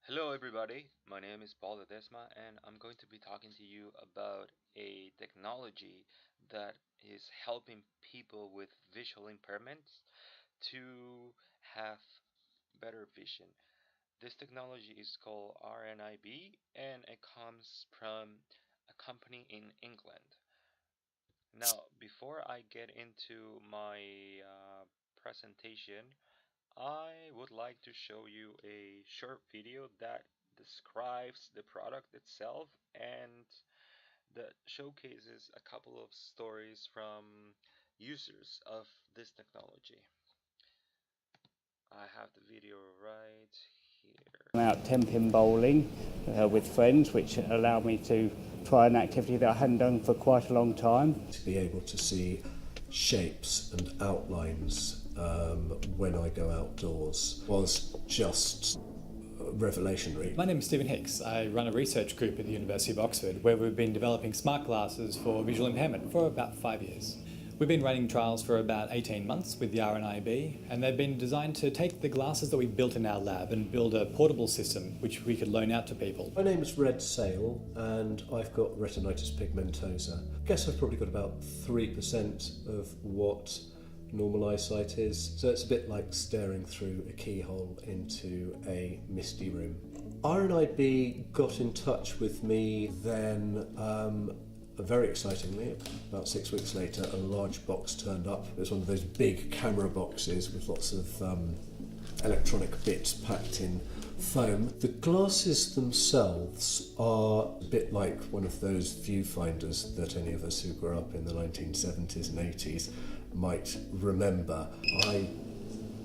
Hello everybody, my name is Paul Ledesma and I'm going to be talking to you about a technology that is helping people with visual impairments to have better vision. This technology is called RNIB and it comes from a company in England. Now, before I get into my presentation, I would like to show you a short video that describes the product itself and that showcases a couple of stories from users of this technology. I have the video right here. I'm out 10-pin bowling with friends, which allowed me to try an activity that I hadn't done for quite a long time. To be able to see shapes and outlines when I go outdoors was just revelationary. My name is Stephen Hicks. I run a research group at the University of Oxford where we've been developing smart glasses for visual impairment for about 5 years. We've been running trials for about 18 months with the RNIB, and they've been designed to take the glasses that we built in our lab and build a portable system which we could loan out to people. My name is Red Sale and I've got retinitis pigmentosa. I guess I've probably got about 3% of what normal eyesight is, so it's a bit like staring through a keyhole into a misty room. RNIB got in touch with me then. Very excitingly, about 6 weeks later, a large box turned up. It was one of those big camera boxes with lots of electronic bits packed in foam. The glasses themselves are a bit like one of those viewfinders that any of us who grew up in the 1970s and 80s might remember. I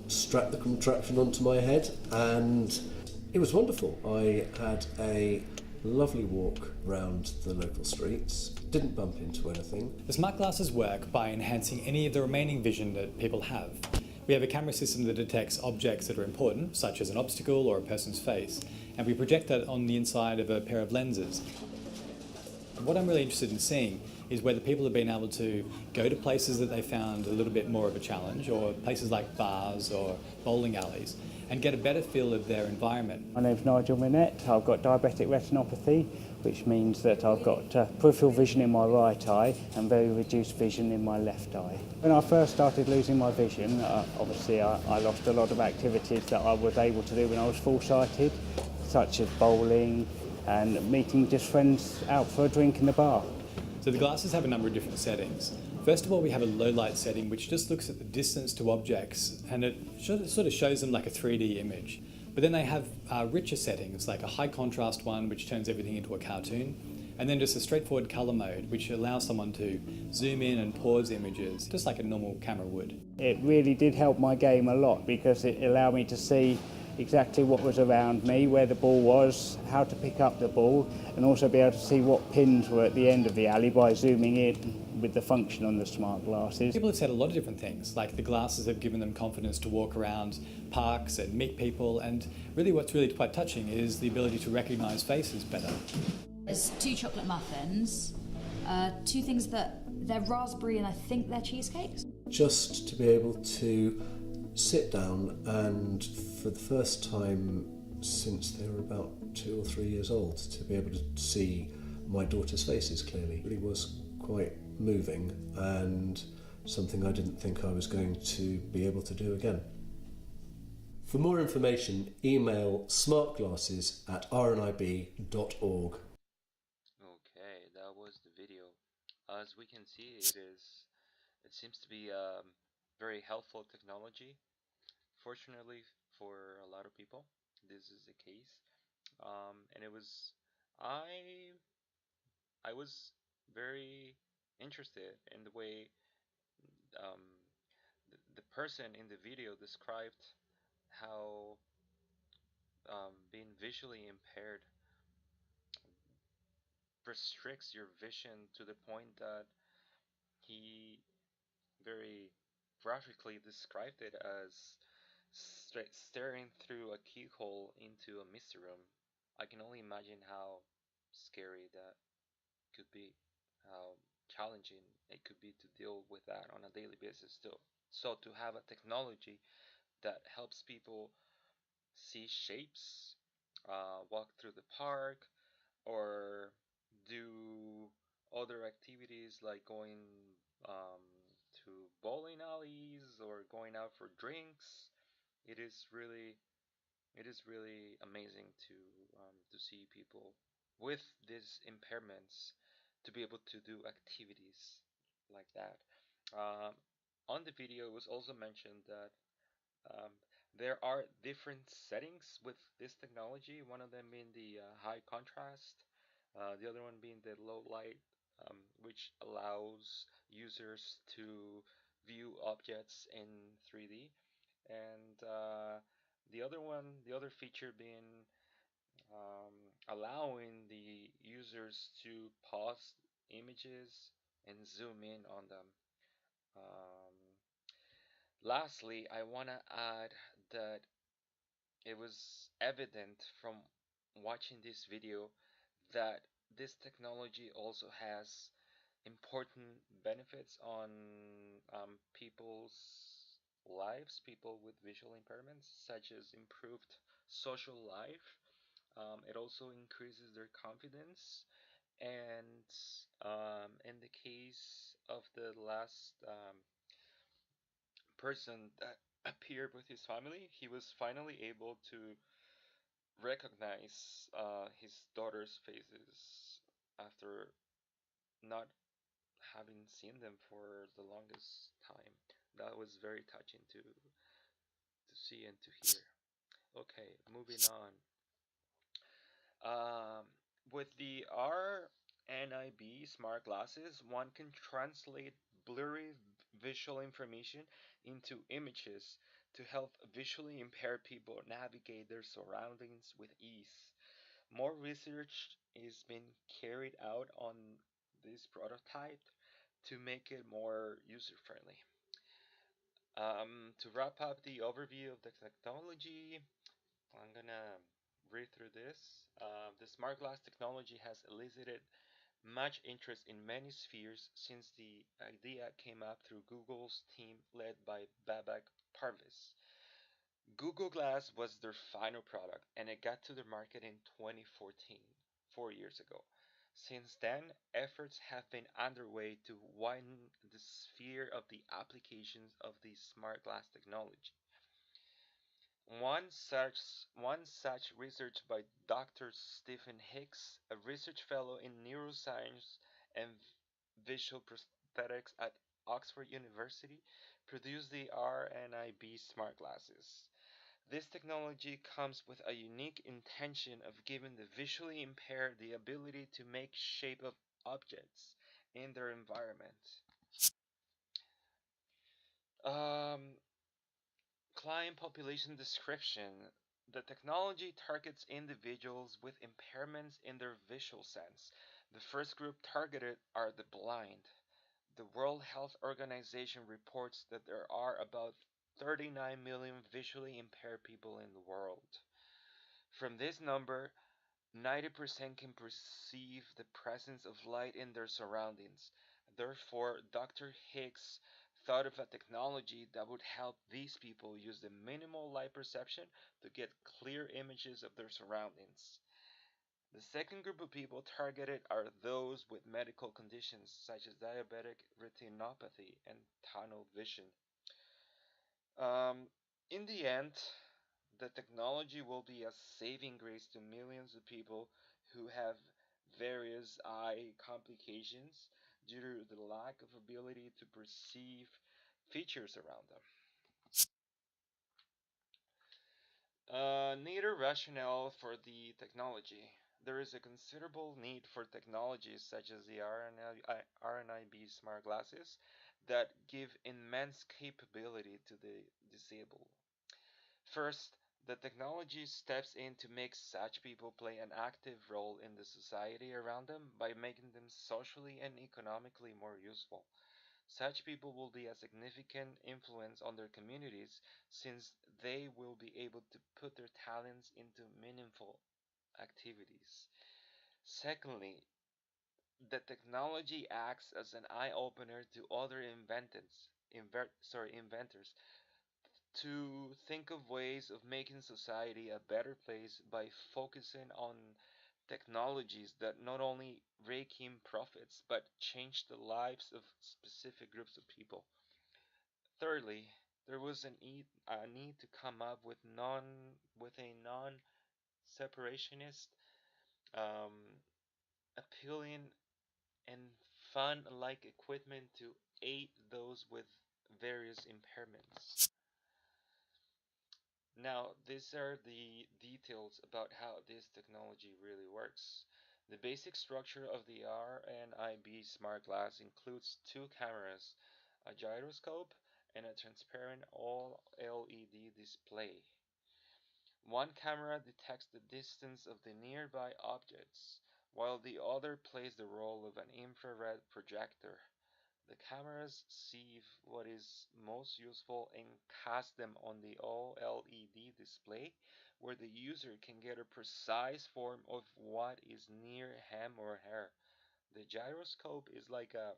strapped the contraption onto my head and it was wonderful. I had a lovely walk round the local streets, didn't bump into anything. The smart glasses work by enhancing any of the remaining vision that people have. We have a camera system that detects objects that are important, such as an obstacle or a person's face, and we project that on the inside of a pair of lenses. What I'm really interested in seeing is whether people have been able to go to places that they found a little bit more of a challenge, or places like bars or bowling alleys, and get a better feel of their environment. My name's Nigel Minette. I've got diabetic retinopathy, which means that I've got peripheral vision in my right eye and very reduced vision in my left eye. When I first started losing my vision, obviously I lost a lot of activities that I was able to do when I was full-sighted, such as bowling and meeting just friends out for a drink in the bar. So the glasses have a number of different settings. First of all, we have a low light setting which just looks at the distance to objects and it sort of shows them like a 3D image. But then they have richer settings, like a high contrast one which turns everything into a cartoon, and then just a straightforward color mode which allows someone to zoom in and pause images just like a normal camera would. It really did help my game a lot because it allowed me to see exactly what was around me, where the ball was, how to pick up the ball, and also be able to see what pins were at the end of the alley by zooming in with the function on the smart glasses. People have said a lot of different things, like the glasses have given them confidence to walk around parks and meet people, and really what's really quite touching is the ability to recognise faces better. There's 2 chocolate muffins, 2 things that they're raspberry and I think they're cheesecakes. Just to be able to sit down and for the first time since they were about 2 or 3 years old to be able to see my daughter's faces clearly really was quite moving and something I didn't think I was going to be able to do again. For more information, email smartglasses@rnib.org. Okay, that was the video. As we can see, it seems to be very helpful technology. Fortunately for a lot of people, this is the case. And I was very interested in the way the person in the video described how being visually impaired restricts your vision to the point that he very graphically described it as staring through a keyhole into a misty room. I can only imagine how scary that could be, how challenging it could be to deal with that on a daily basis still. So to have a technology that helps people see shapes, walk through the park or do other activities like going um, to bowling alleys or going out for drinks. It is really it is really amazing to see people with these impairments to be able to do activities like that. Um, on the video, it was also mentioned that um, there are different settings with this technology. One of them being the high contrast, the other one being the low light, which allows users to view objects in 3D, and the other feature being allowing the users to pause images and zoom in on them. Um, Lastly, I want to add that it was evident from watching this video that this technology also has important benefits on people's lives, people with visual impairments, such as improved social life. It also increases their confidence. And in the case of the last person that appeared with his family, he was finally able to recognize his daughter's faces after not having seen them for the longest time. That was very touching to see and to hear. Okay, moving on. Um, with the RNIB smart glasses, one can translate blurry visual information into images to help visually impaired people navigate their surroundings with ease. More research is being carried out on this prototype to make it more user friendly. To wrap up the overview of the technology, I'm gonna read through this. The smart glass technology has elicited much interest in many spheres since the idea came up through Google's team led by Babak Parvis. Google Glass was their final product and it got to the market in 2014, 4 years ago. Since then, efforts have been underway to widen the sphere of the applications of the smart glass technology. One such research by Dr. Stephen Hicks, a research fellow in neuroscience and visual prosthetics at Oxford University, produced the RNIB smart glasses. This technology comes with a unique intention of giving the visually impaired the ability to make shape of objects in their environment. Um, Client population description. The technology targets individuals with impairments in their visual sense. The first group targeted are the blind. The World Health Organization reports that there are about 39 million visually impaired people in the world. From this number, 90% can perceive the presence of light in their surroundings. Therefore, Dr. Hicks thought of a technology that would help these people use the minimal light perception to get clear images of their surroundings. The second group of people targeted are those with medical conditions such as diabetic retinopathy and tunnel vision. Um, in the end, the technology will be a saving grace to millions of people who have various eye complications due to the lack of ability to perceive features around them. Neither rationale for the technology. There is a considerable need for technologies such as the RNIB smart glasses that give immense capability to the disabled. First, the technology steps in to make such people play an active role in the society around them by making them socially and economically more useful. Such people will be a significant influence on their communities since they will be able to put their talents into meaningful activities. Secondly, the technology acts as an eye opener to other inventors to think of ways of making society a better place by focusing on technologies that not only rake in profits but change the lives of specific groups of people. Thirdly, there was a need to come up with a non-separationist, um, appealing and fun-like equipment to aid those with various impairments. Now, these are the details about how this technology really works. The basic structure of the RNIB smart glass includes two cameras, a gyroscope, and a transparent all LED display. One camera detects the distance of the nearby objects, while the other plays the role of an infrared projector. The cameras see what is most useful and cast them on the OLED display, where the user can get a precise form of what is near him or her. The gyroscope is like a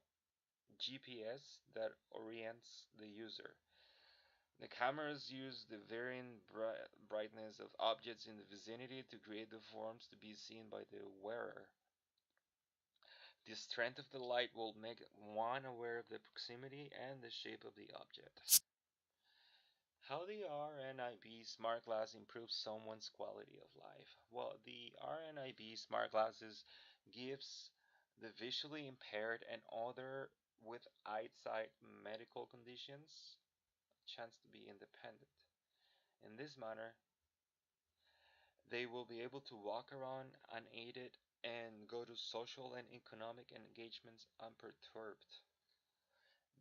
GPS that orients the user. The cameras use the varying brightness of objects in the vicinity to create the forms to be seen by the wearer. The strength of the light will make one aware of the proximity and the shape of the object. How the RNIB smart glass improves someone's quality of life? Well, the RNIB smart glasses gives the visually impaired and other with eyesight medical conditions a chance to be independent. In this manner, they will be able to walk around unaided and go to social and economic engagements unperturbed.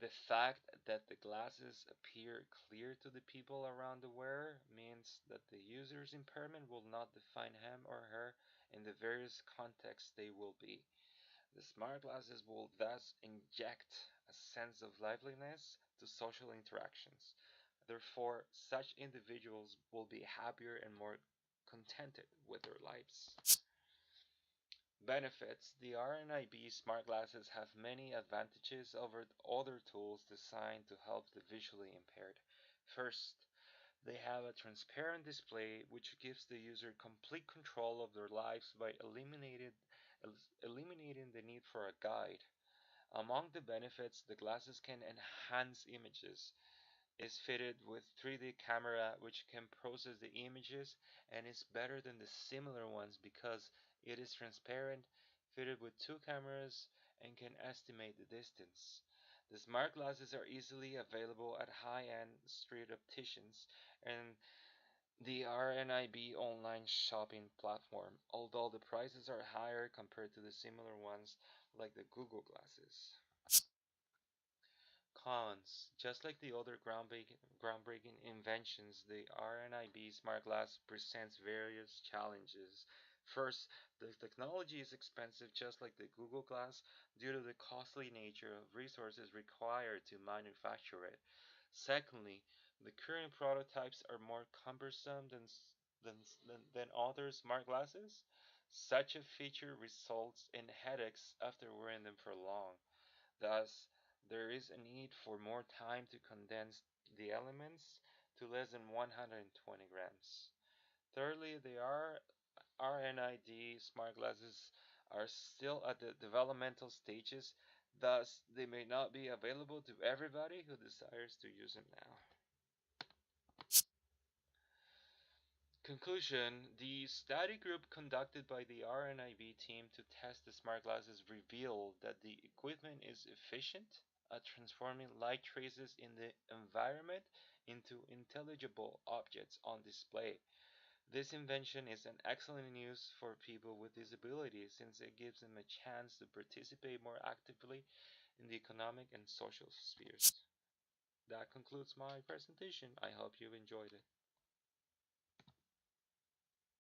The fact that the glasses appear clear to the people around the wearer means that the user's impairment will not define him or her in the various contexts they will be. The smart glasses will thus inject a sense of liveliness to social interactions. Therefore, such individuals will be happier and more contented with their lives. Benefits: the RNIB smart glasses have many advantages over other tools designed to help the visually impaired. First, they have a transparent display which gives the user complete control of their lives by eliminating the need for a guide. Among the benefits, the glasses can enhance images, is fitted with 3D camera which can process the images and is better than the similar ones because it is transparent, fitted with two cameras, and can estimate the distance. The smart glasses are easily available at high-end street opticians and the RNIB online shopping platform, although the prices are higher compared to the similar ones like the Google glasses. Cons: just like the other groundbreaking inventions, the RNIB smart glass presents various challenges. First, the technology is expensive just like the Google Glass due to the costly nature of resources required to manufacture it. Secondly, the current prototypes are more cumbersome than other smart glasses. Such a feature results in headaches after wearing them for long. Thus, there is a need for more time to condense the elements to less than 120 grams. Thirdly, the RNID smart glasses are still at the developmental stages, thus they may not be available to everybody who desires to use them now. Conclusion: the study group conducted by the RNIB team to test the smart glasses revealed that the equipment is efficient at transforming light traces in the environment into intelligible objects on display. This invention is an excellent news for people with disabilities since it gives them a chance to participate more actively in the economic and social spheres. That concludes my presentation. I hope you've enjoyed it.